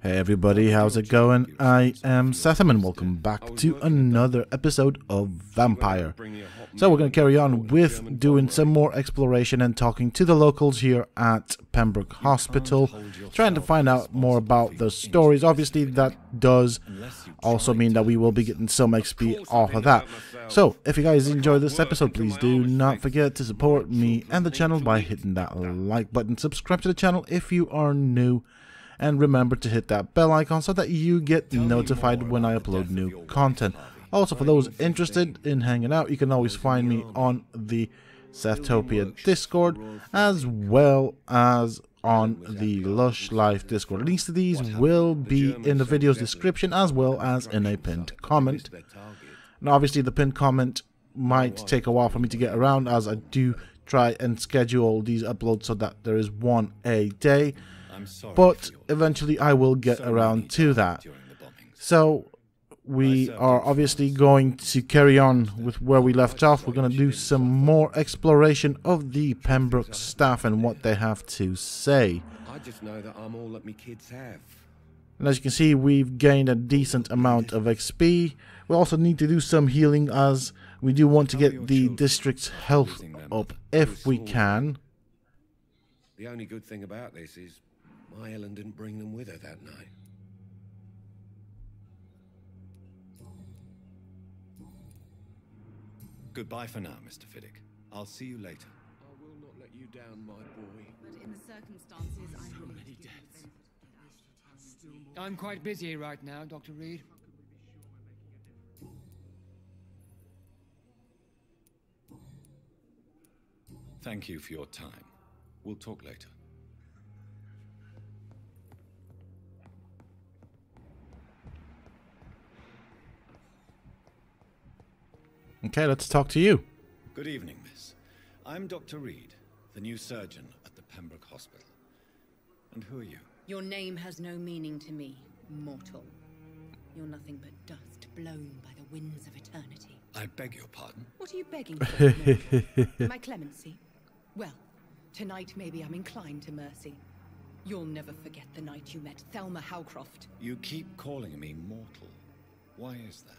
Hey everybody, how's it going? I am Sethum and welcome back to another episode of Vampyr. So we're going to carry on with doing some more exploration and talking to the locals here at Pembroke Hospital, trying to find out more about the stories. Obviously that does also mean that we will be getting some XP off of that. So if you guys enjoy this episode, please do not forget to support me and the channel by hitting that like button. Subscribe to the channel if you are new. And remember to hit that bell icon so that you get notified when I upload new content. Also, for those interested in hanging out, you can always find me on the Sethtopia Discord, as well as on the Lush Life Discord. Links to these will be in the video's description, as well as in a pinned comment. Now, obviously, the pinned comment might take a while for me to get around, as I do try and schedule these uploads so that there is one a day. But eventually I will get around to that. So we are obviously going to carry on with where we left off. We're going to do some more exploration of the Pembroke staff and what they have to say. I just know that I'm all that me kids have. And as you can see, we've gained a decent amount of XP. We also need to do some healing, as we do want to get the district's health up if we can. The only good thing about this is my Ellen didn't bring them with her that night. Goodbye for now, Mr. Fiddick. I'll see you later. I will not let you down, my boy. But in the circumstances, I really many deaths. I'm quite busy right now, Dr. Reed. Thank you for your time. We'll talk later. Okay, let's talk to you. Good evening, miss. I'm Dr. Reed, the new surgeon at the Pembroke Hospital. And who are you? Your name has no meaning to me, mortal. You're nothing but dust blown by the winds of eternity. I beg your pardon? What are you begging for? My clemency? Well, tonight maybe I'm inclined to mercy. You'll never forget the night you met Thelma Howcroft. You keep calling me mortal. Why is that?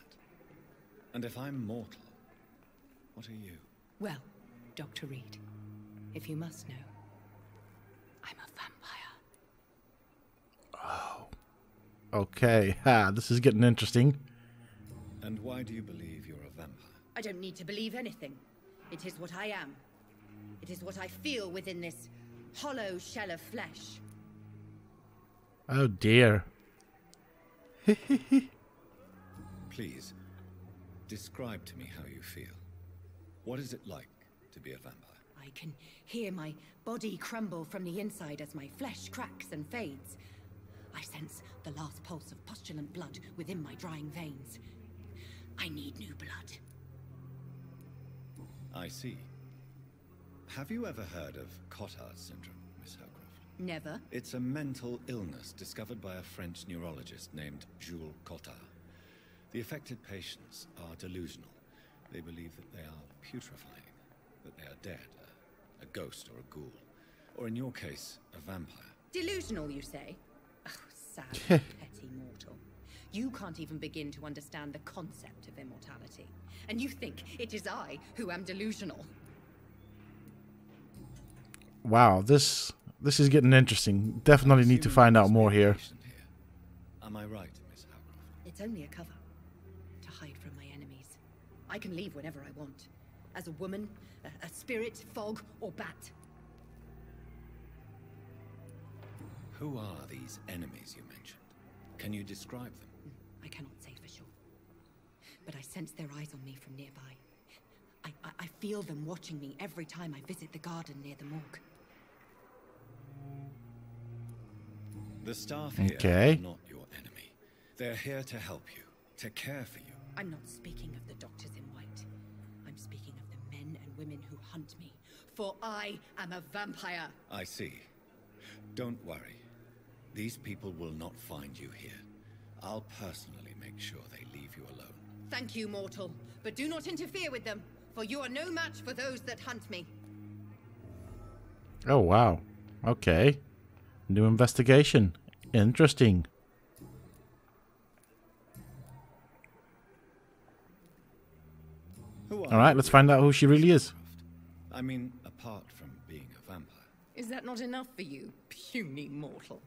And if I'm mortal, what are you? Well, Dr. Reed, if you must know, I'm a vampire. Oh. Okay, this is getting interesting. And why do you believe you're a vampire? I don't need to believe anything. It is what I am. It is what I feel within this hollow shell of flesh. Oh dear. Please, describe to me how you feel. What is it like to be a vampire? I can hear my body crumble from the inside as my flesh cracks and fades. I sense the last pulse of postulant blood within my drying veins. I need new blood. I see. Have you ever heard of Cotard syndrome, Miss Howcroft? Never. It's a mental illness discovered by a French neurologist named Jules Cotard. The affected patients are delusional. They believe that they are putrefying, that they are dead, a ghost or a ghoul, or in your case, a vampire. Delusional, you say? Oh, sad, petty mortal. You can't even begin to understand the concept of immortality. And you think it is I who am delusional. Wow, this is getting interesting. Definitely need to find out more here. Am I right, Miss Howcroft? It's only a cover. To hide from my enemies. I can leave whenever I want. As a woman, a spirit, fog, or bat. Who are these enemies you mentioned? Can you describe them? I cannot say for sure. But I sense their eyes on me from nearby. I feel them watching me every time I visit the garden near the morgue. The staff here are not your enemy. They're here to help you, to care for you. I'm not speaking of the doctors in white. I'm speaking of the men and women who hunt me. For I am a vampire. I see. Don't worry. These people will not find you here. I'll personally make sure they leave you alone. Thank you, mortal. But do not interfere with them, for you are no match for those that hunt me. Oh, wow. Okay. New investigation. Interesting. Alright, let's find out who she really is. I mean, apart from being a vampire. Is that not enough for you, puny mortal?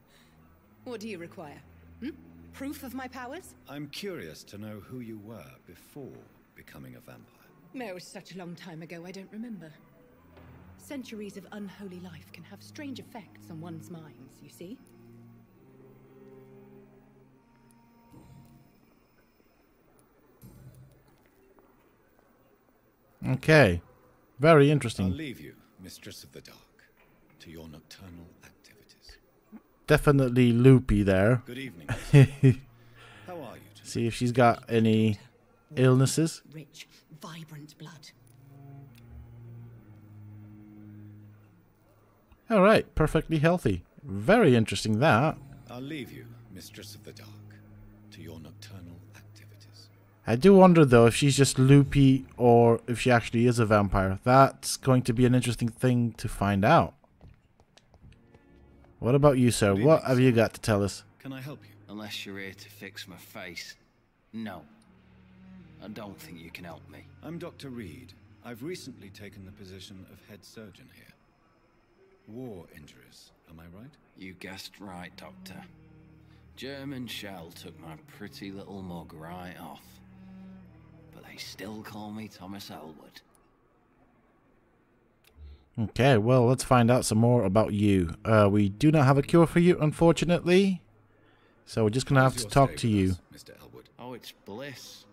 What do you require? Proof of my powers? I'm curious to know who you were before becoming a vampire. No, it was such a long time ago, I don't remember. Centuries of unholy life can have strange effects on one's minds, you see? Okay. Very I'll interesting. leave you, Mistress of the Dark, to your nocturnal activities. Definitely loopy there. Good evening. How are you today? See if she's got any illnesses. Rich, vibrant blood. Alright, perfectly healthy. Very interesting that. I'll leave you, Mistress of the Dark, to your nocturnal activities. I do wonder though if she's just loopy or if she actually is a vampire. That's going to be an interesting thing to find out. What about you, sir? What have you got to tell us? Can I help you? Unless you're here to fix my face. No. I don't think you can help me. I'm Dr. Reed. I've recently taken the position of head surgeon here. War injuries, am I right? You guessed right, Doctor. German shell took my pretty little mug right off. But they still call me Thomas Elwood. Okay, well, let's find out some more about you. We do not have a cure for you, unfortunately. So we're just going to have to talk to you. Mr. Elwood. Oh, it's bliss.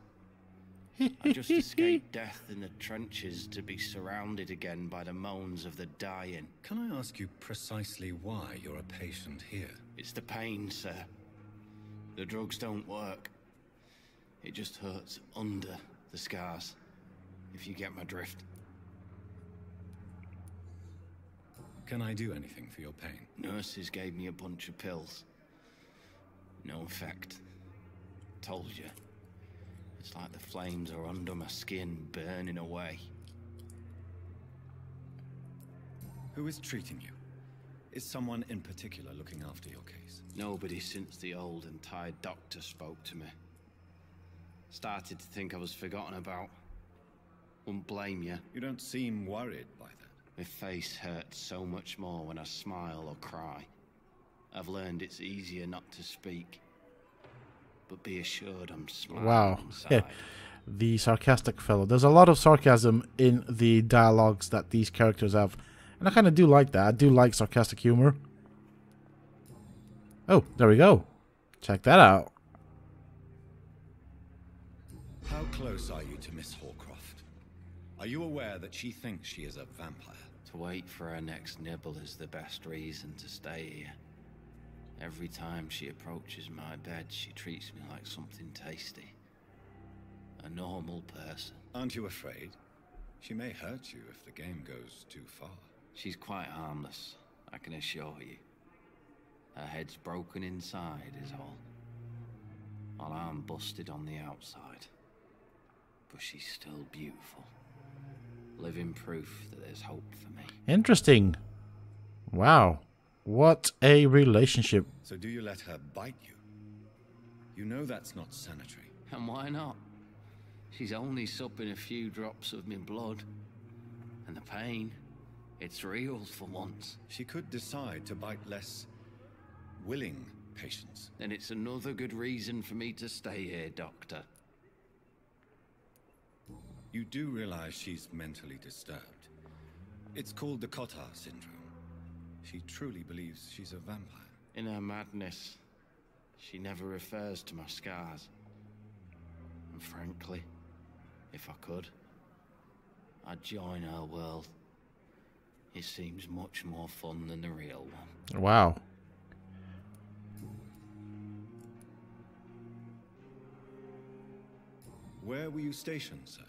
I just escaped death in the trenches to be surrounded again by the moans of the dying. Can I ask you precisely why you're a patient here? It's the pain, sir. The drugs don't work. It just hurts under the scars, if you get my drift. Can I do anything for your pain? Nurses gave me a bunch of pills. No effect. Told you. It's like the flames are under my skin, burning away. Who is treating you? Is someone in particular looking after your case? Nobody since the old and tired doctor spoke to me. Started to think I was forgotten about. Wouldn't blame you. You don't seem worried by that. My face hurts so much more when I smile or cry. I've learned it's easier not to speak. But be assured I'm smiling Wow. inside. Yeah. The sarcastic fellow. There's a lot of sarcasm in the dialogues that these characters have. And I kind of do like that. I do like sarcastic humor. Oh, there we go. Check that out. How close are you to Miss Horcroft? Are you aware that she thinks she is a vampire? To wait for her next nibble is the best reason to stay here. Every time she approaches my bed, she treats me like something tasty. A normal person. Aren't you afraid? She may hurt you if the game goes too far. She's quite harmless, I can assure you. Her head's broken inside is all. While I'm busted on the outside. But she's still beautiful. Living proof that there's hope for me. Interesting. Wow. What a relationship. So do you let her bite you? You know that's not sanitary. And why not? She's only supping a few drops of my blood. And the pain, it's real for once. She could decide to bite less willing patients. Then it's another good reason for me to stay here, Doctor. You do realize she's mentally disturbed. It's called the Cotard syndrome. She truly believes she's a vampire. In her madness, she never refers to my scars. And frankly, if I could, I'd join her world. It seems much more fun than the real one. Wow. Where were you stationed, sir?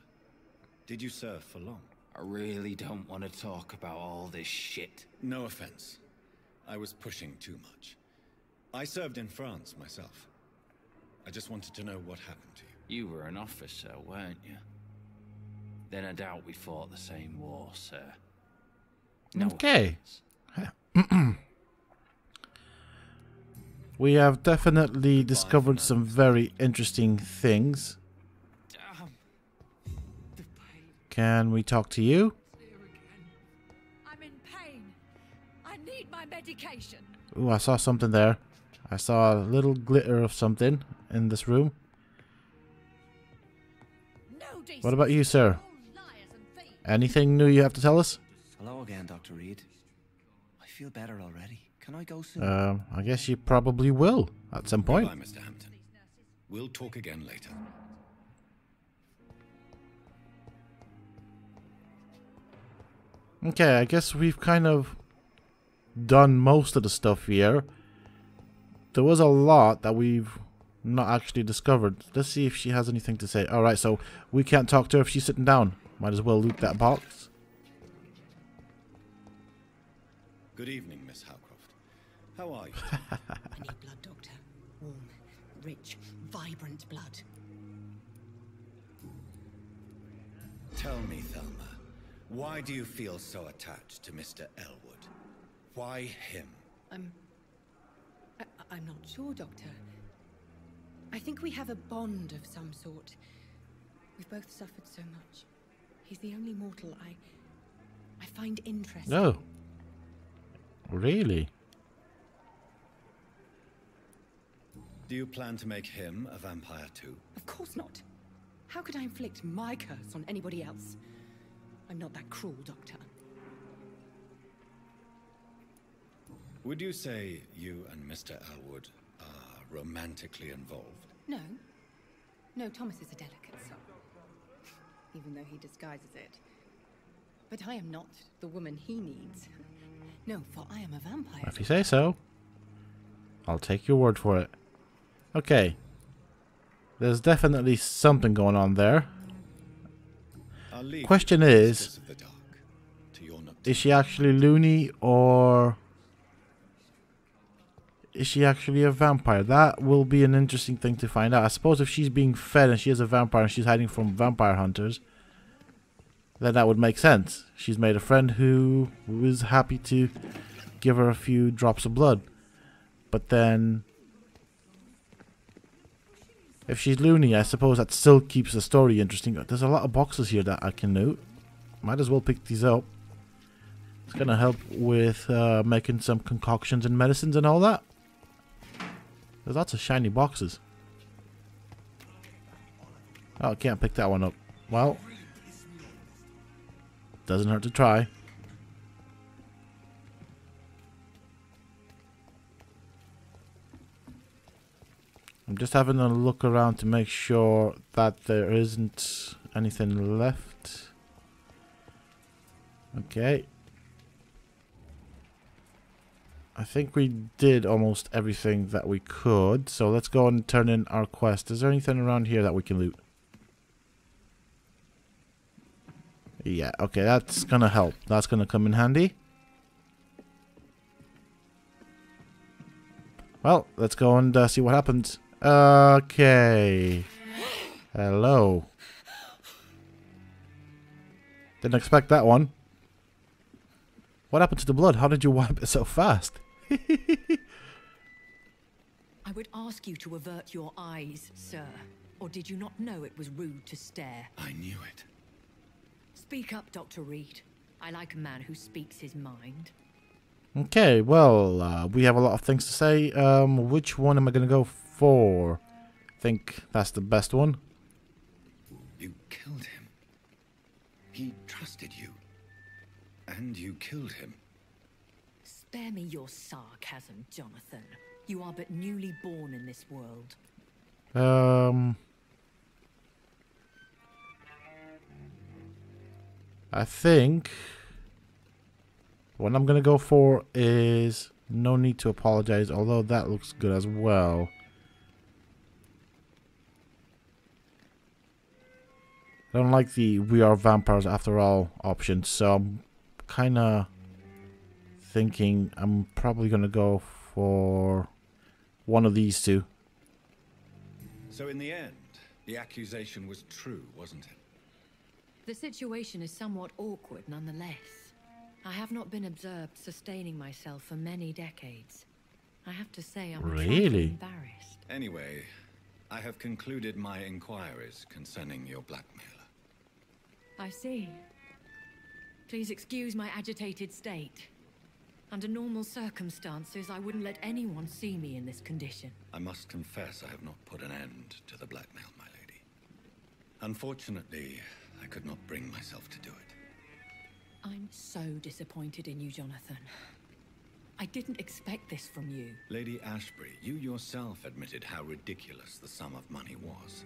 Did you serve for long? I really don't want to talk about all this shit. No offense. I was pushing too much. I served in France myself. I just wanted to know what happened to you. You were an officer, weren't you? Then I doubt we fought the same war, sir. No Okay. offense. We have definitely discovered some very interesting things. Can we talk to you? I'm in pain. I need my medication. Ooh, I saw something there. I saw a little glitter of something in this room. No decency. What about you, sir? All liars and thieves. Anything new you have to tell us? Hello again, Dr. Reed. I feel better already. Can I go soon? I guess you probably will at some point. Goodbye, Mr. Hampton. We'll talk again later. Okay, I guess we've kind of done most of the stuff here. There was a lot that we've not actually discovered. Let's see if she has anything to say. Alright, so we can't talk to her if she's sitting down. Might as well loot that box. Good evening, Miss Howcroft. How are you? I need blood, Doctor. Warm, rich, vibrant blood. Tell me, Thelma, why do you feel so attached to Mr. Elwood? Why him? I'm not sure, Doctor. I think we have a bond of some sort. We've both suffered so much. He's the only mortal I find interesting. No. Really? Do you plan to make him a vampire too? Of course not. How could I inflict my curse on anybody else? I'm not that cruel, Doctor. Would you say you and Mr. Elwood are romantically involved? No. No, Thomas is a delicate soul. Even though he disguises it. But I am not the woman he needs. No, for I am a vampire. If you say so. I'll take your word for it. Okay. There's definitely something going on there. Question is she actually loony or is she actually a vampire? That will be an interesting thing to find out. I suppose if she's being fed and she is a vampire and she's hiding from vampire hunters, then that would make sense. She's made a friend who is happy to give her a few drops of blood. But then if she's loony, I suppose that still keeps the story interesting. There's a lot of boxes here that I can loot. Might as well pick these up. It's going to help with making some concoctions and medicines and all that. There's lots of shiny boxes. Oh, I can't pick that one up. Well, doesn't hurt to try. I'm just having a look around to make sure that there isn't anything left. Okay. I think we did almost everything that we could. So let's go and turn in our quest. Is there anything around here that we can loot? Yeah, okay, that's gonna help. That's gonna come in handy. Well, let's go and see what happens. Okay. Hello. Didn't expect that one. What happened to the blood? How did you wipe it so fast? I would ask you to avert your eyes, sir. Or did you not know it was rude to stare? I knew it. Speak up, Dr. Reed. I like a man who speaks his mind. Okay, well, we have a lot of things to say. Which one am I going to go for? I think that's the best one. You killed him. He trusted you. And you killed him. Spare me your sarcasm, Jonathan. You are but newly born in this world. I think what I'm going to go for is no need to apologize, although that looks good as well. I don't like the we are vampires after all option, so I'm kind of thinking I'm probably going to go for one of these two. So in the end, the accusation was true, wasn't it? The situation is somewhat awkward nonetheless. I have not been observed sustaining myself for many decades. I have to say I'm really embarrassed. Anyway, I have concluded my inquiries concerning your blackmailer. I see. Please excuse my agitated state. Under normal circumstances, I wouldn't let anyone see me in this condition. I must confess I have not put an end to the blackmail, my lady. Unfortunately, I could not bring myself to do it. I'm so disappointed in you, Jonathan. I didn't expect this from you. Lady Ashbury, you yourself admitted how ridiculous the sum of money was.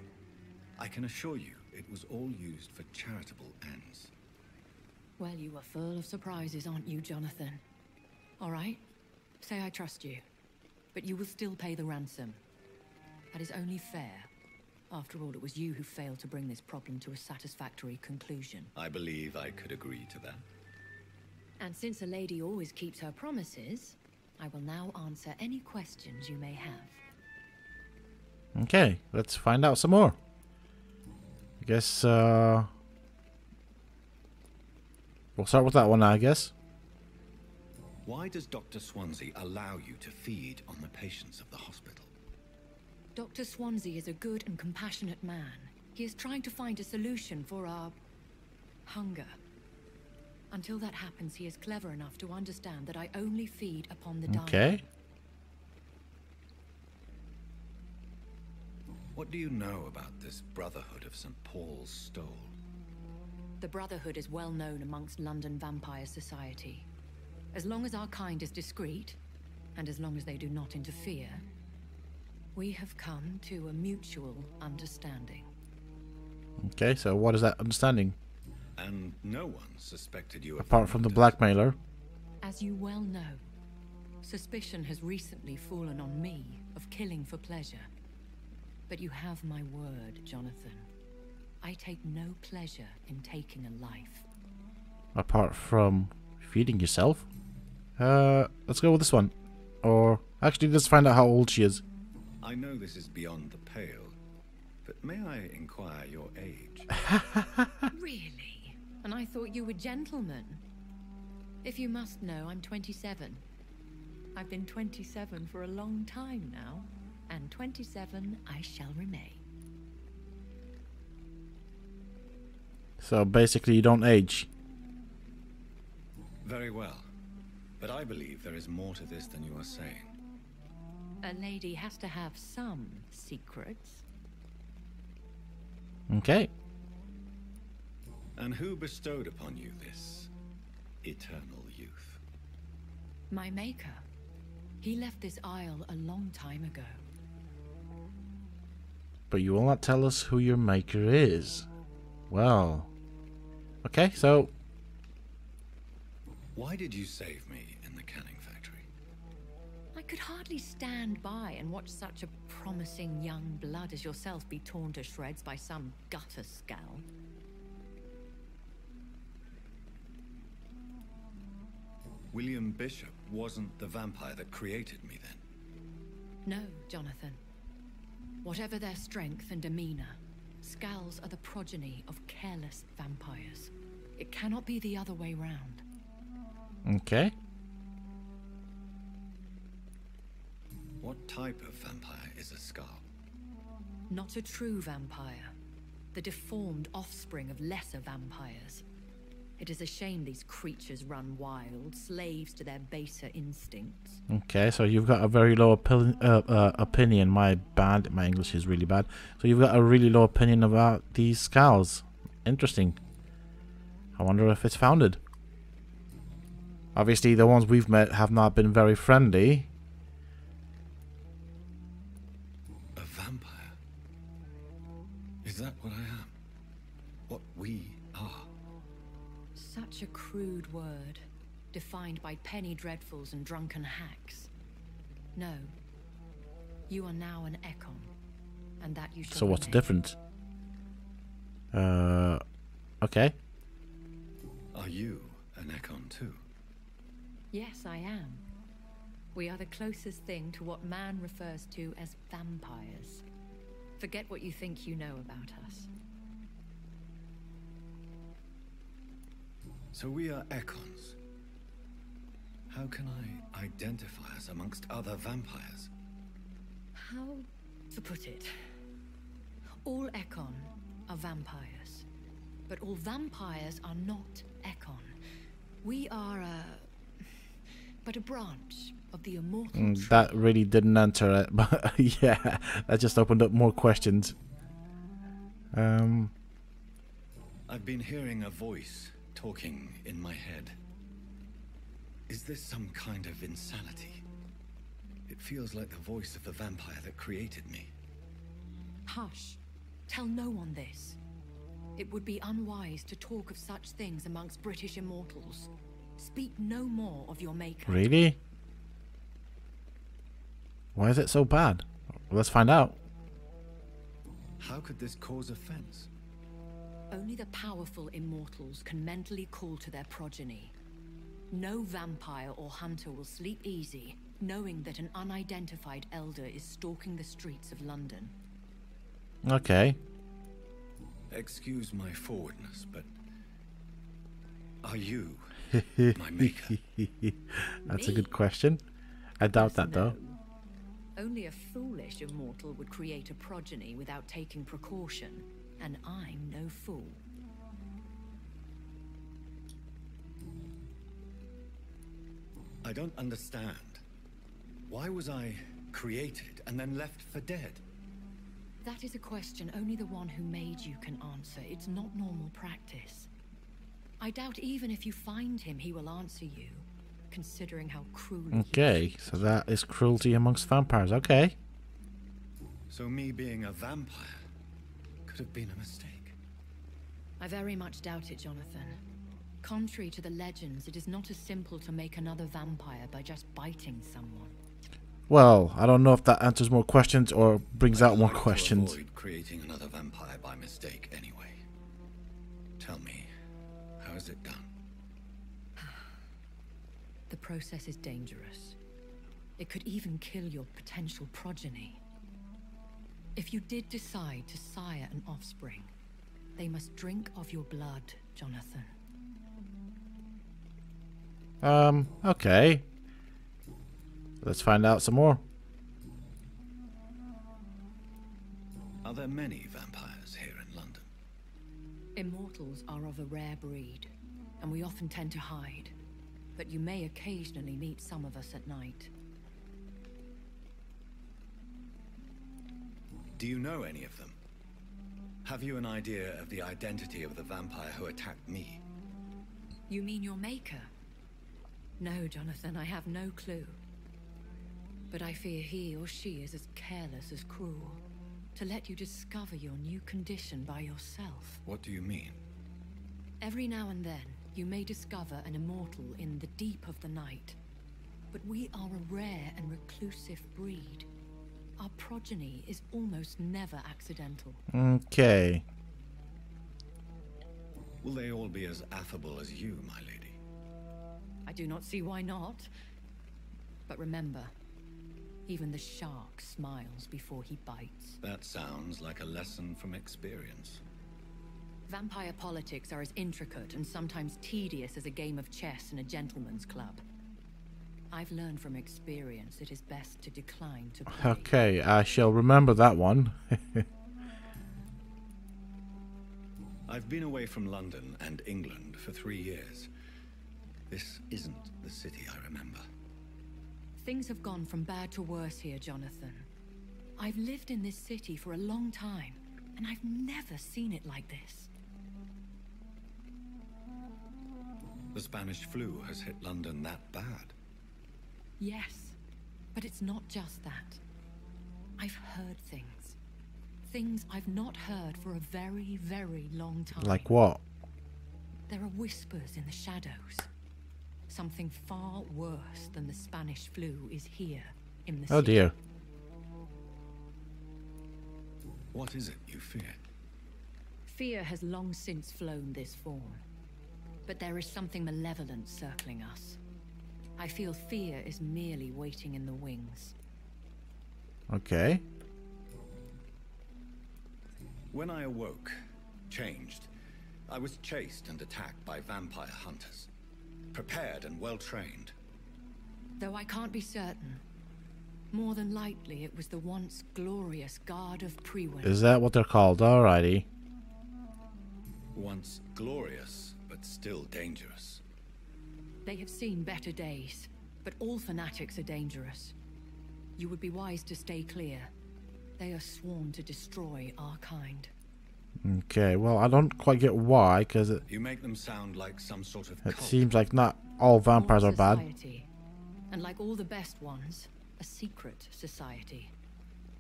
I can assure you it was all used for charitable ends. Well, you are full of surprises, aren't you, Jonathan? All right, say I trust you, but you will still pay the ransom. That is only fair. After all, it was you who failed to bring this problem to a satisfactory conclusion. I believe I could agree to that. And since a lady always keeps her promises, I will now answer any questions you may have. Okay, let's find out some more. I guess, we'll start with that one, I guess. Why does Dr. Swansea allow you to feed on the patients of the hospital? Dr. Swansea is a good and compassionate man. He is trying to find a solution for our hunger. Until that happens, he is clever enough to understand that I only feed upon the dying. Okay. What do you know about this Brotherhood of St. Paul's Stole? The Brotherhood is well known amongst London vampire society. As long as our kind is discreet, and as long as they do not interfere, we have come to a mutual understanding. Okay, so what is that understanding? And no one suspected you of... Apart from the blackmailer. As you well know, suspicion has recently fallen on me of killing for pleasure. But you have my word, Jonathan. I take no pleasure in taking a life. Apart from feeding yourself? Let's go with this one. Or, actually, let's find out how old she is. I know this is beyond the pale, but may I inquire your age? Really? And I thought you were gentlemen. If you must know, I'm 27. I've been 27 for a long time now, and 27 I shall remain. So basically you don't age. Very well. But I believe there is more to this than you are saying. A lady has to have some secrets. Okay. And who bestowed upon you this eternal youth? My maker. He left this isle a long time ago. But you will not tell us who your maker is. Well. Okay, so... Why did you save me in the canning factory? I could hardly stand by and watch such a promising young blood as yourself be torn to shreds by some gutter scowl. William Bishop wasn't the vampire that created me then? No, Jonathan. Whatever their strength and demeanor, scowls are the progeny of careless vampires. It cannot be the other way round. Okay. What type of vampire is a skull? Not a true vampire. The deformed offspring of lesser vampires. It is a shame these creatures run wild, slaves to their baser instincts. Okay, so you've got a very low opinion. My bad. My English is really bad. So you've got a really low opinion about these skulls. Interesting. I wonder if it's founded. Obviously, the ones we've met have not been very friendly. A vampire? Is that what I am? What we are? Such a crude word, defined by penny dreadfuls and drunken hacks. No. You are now an Ekon, and that you shall So what's the remain. difference? Okay. Are you an Ekon too? Yes, I am. We are the closest thing to what man refers to as vampires. Forget what you think you know about us. So we are Ekons. How can I identify us amongst other vampires? How to put it? All Ekon are vampires. But all vampires are not Ekon. We are but a branch of the immortal tree. That really didn't answer it, but yeah, that just opened up more questions. I've been hearing a voice talking in my head. Is this some kind of insanity? It feels like the voice of the vampire that created me. Hush. Tell no one this. It would be unwise to talk of such things amongst British immortals. Speak no more of your maker. Really? Why is it so bad? Let's find out. How could this cause offense? Only the powerful immortals can mentally call to their progeny. No vampire or hunter will sleep easy, knowing that an unidentified elder is stalking the streets of London. Okay. Excuse my forwardness, but are you my maker? That's a good question. I doubt that, though. Only a foolish immortal would create a progeny without taking precaution, and I'm no fool. I don't understand. Why was I created and then left for dead? That is a question only the one who made you can answer. It's not normal practice. I doubt even if you find him, he will answer you, considering how cruel. Okay, so that is cruelty amongst vampires. Okay. So me being a vampire could have been a mistake. I very much doubt it, Jonathan. Contrary to the legends, it is not as simple to make another vampire by just biting someone. Well, I don't know if that answers more questions or brings out more I'd like questions. to avoid creating another vampire by mistake anyway. Tell me, how is it done? The process is dangerous. It could even kill your potential progeny. If you did decide to sire an offspring, they must drink of your blood, Jonathan. Okay. Let's find out some more. Are there many vampires here in London? Immortals are of a rare breed, and we often tend to hide. But you may occasionally meet some of us at night. Do you know any of them? Have you an idea of the identity of the vampire who attacked me? You mean your maker? No, Jonathan, I have no clue. But I fear he or she is as careless as cruel. To let you discover your new condition by yourself. What do you mean? Every now and then, you may discover an immortal in the deep of the night. But we are a rare and reclusive breed. Our progeny is almost never accidental. Okay. Will they all be as affable as you, my lady? I do not see why not. But remember, even the shark smiles before he bites. That sounds like a lesson from experience. Vampire politics are as intricate and sometimes tedious as a game of chess in a gentleman's club. I've learned from experience it is best to decline to play. Okay, I shall remember that one. I've been away from London and England for 3 years. This isn't the city I remember. Things have gone from bad to worse here, Jonathan. I've lived in this city for a long time, and I've never seen it like this. The Spanish flu has hit London that bad. Yes, but it's not just that. I've heard things. Things I've not heard for a very, very long time. Like what? There are whispers in the shadows. Something far worse than the Spanish flu is here in the city. Oh dear. What is it you fear? Fear has long since flown this form. But there is something malevolent circling us. I feel fear is merely waiting in the wings. Okay. When I awoke, changed, I was chased and attacked by vampire hunters. Prepared and well-trained. Though I can't be certain. More than likely it was the once glorious Guard of Priwen. Is that what they're called? Alrighty. Once glorious, but still dangerous. They have seen better days, but all fanatics are dangerous. You would be wise to stay clear. They are sworn to destroy our kind. Okay, well, I don't quite get why, because You make them sound like some sort of it cult. seems like not all vampires are bad. Society, and like all the best ones, a secret society.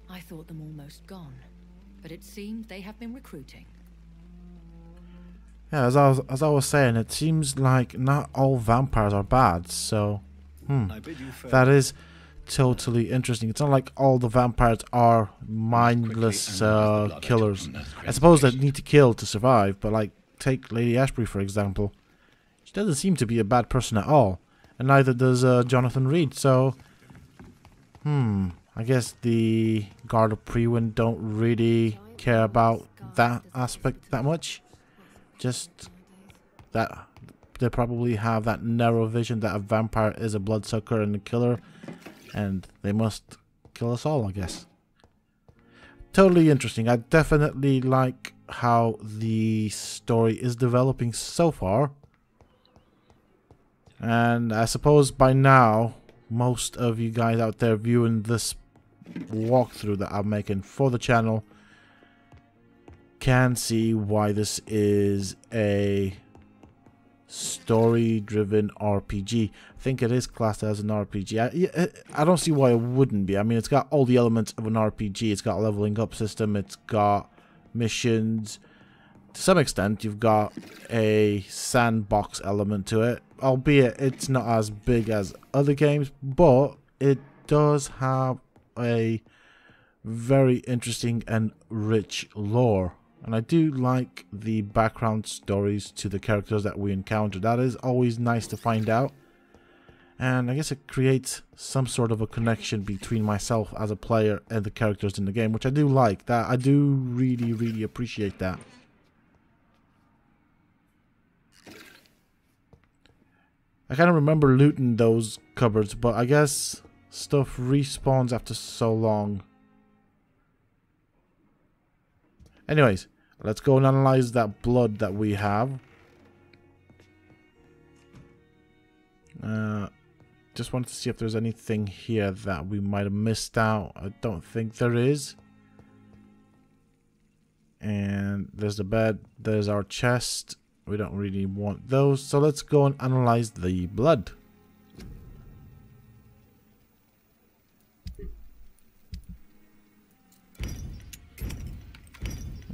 I thought them almost gone, but it seems they have been recruiting. Yeah, as I was saying, it seems like not all vampires are bad, so I bid you farewell. that is totally interesting. It's not like all the vampires are mindless killers. I suppose they need to kill to survive, but like, take Lady Ashbury for example. She doesn't seem to be a bad person at all, and neither does Jonathan Reed, so I guess the Guard of Priwen don't really care about that aspect that much. Just that they probably have that narrow vision that a vampire is a bloodsucker and a killer, and they must kill us all, I guess. Totally interesting. I definitely like how the story is developing so far. And I suppose by now, most of you guys out there viewing this walkthrough that I'm making for the channel can see why this is a story-driven RPG. I think it is classed as an RPG. I don't see why it wouldn't be. I mean, it's got all the elements of an RPG. It's got a leveling up system. It's got missions. To some extent, you've got a sandbox element to it. Albeit, it's not as big as other games, but it does have a very interesting and rich lore. And I do like the background stories to the characters that we encounter. That is always nice to find out. And I guess it creates some sort of a connection between myself as a player and the characters in the game, which I do like. That I do really, really appreciate that. I kind of remember looting those cupboards, but I guess stuff respawns after so long. Anyways, let's go and analyze that blood that we have. Just wanted to see if there's anything here that we might have missed out. I don't think there is. And there's the bed. There's our chest. We don't really want those. So let's go and analyze the blood.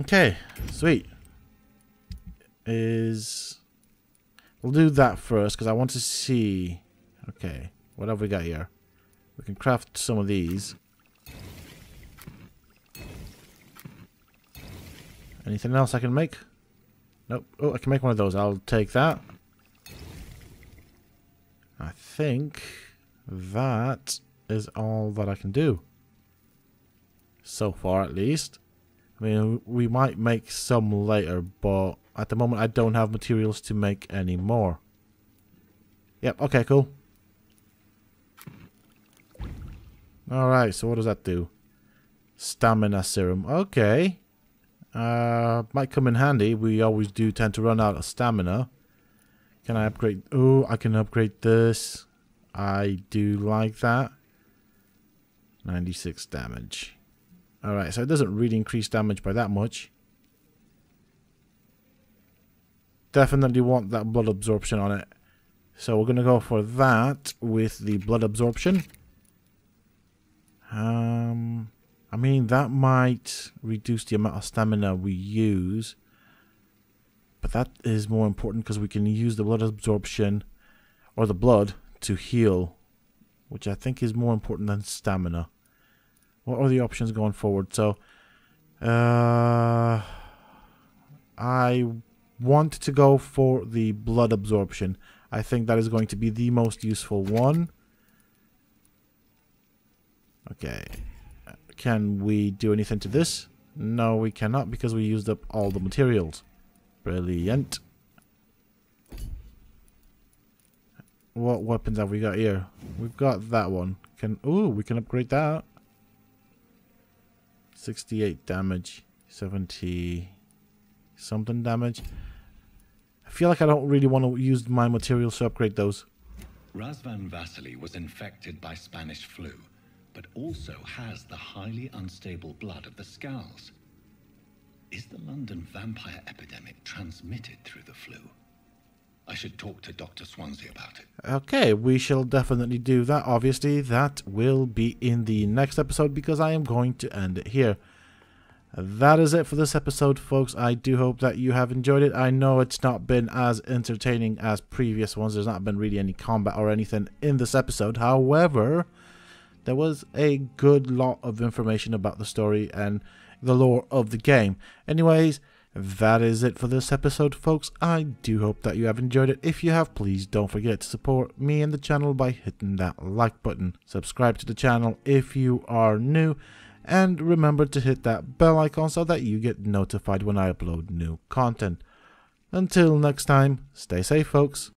Okay, sweet. We'll do that first because I want to see. Okay, what have we got here? We can craft some of these. Anything else I can make? Nope. Oh, I can make one of those. I'll take that. I think that is all that I can do. So far, at least. I mean, we might make some later, but at the moment I don't have materials to make any more. Yep, okay, cool. Alright, so what does that do? Stamina serum. Okay. Might come in handy. We always do tend to run out of stamina. Can I upgrade? Oh, I can upgrade this. I do like that. 96 damage. Alright, so it doesn't really increase damage by that much. Definitely want that blood absorption on it. So we're going to go for that with the blood absorption. I mean, that might reduce the amount of stamina we use. But that is more important because we can use the blood absorption or the blood to heal, which I think is more important than stamina. What are the options going forward? So, I want to go for the blood absorption. I think that is going to be the most useful one. Okay. Can we do anything to this? No, we cannot because we used up all the materials. Brilliant. What weapons have we got here? We've got that one. Ooh, we can upgrade that. 68 damage, 70 something damage. feel like I don't really want to use my materials to upgrade those. Razvan Vasily was infected by Spanish flu, but also has the highly unstable blood of the Scowls. Is the London vampire epidemic transmitted through the flu? I should talk to Dr. Swansea about it. Okay, we shall definitely do that. Obviously, that will be in the next episode because I am going to end it here. That is it for this episode, folks. I do hope that you have enjoyed it. I know it's not been as entertaining as previous ones. There's not been really any combat or anything in this episode. However, there was a good lot of information about the story and the lore of the game. Anyways, that is it for this episode, folks. I do hope that you have enjoyed it. If you have, please don't forget to support me and the channel by hitting that like button. Subscribe to the channel if you are new. And remember to hit that bell icon so that you get notified when I upload new content. Until next time, stay safe, folks.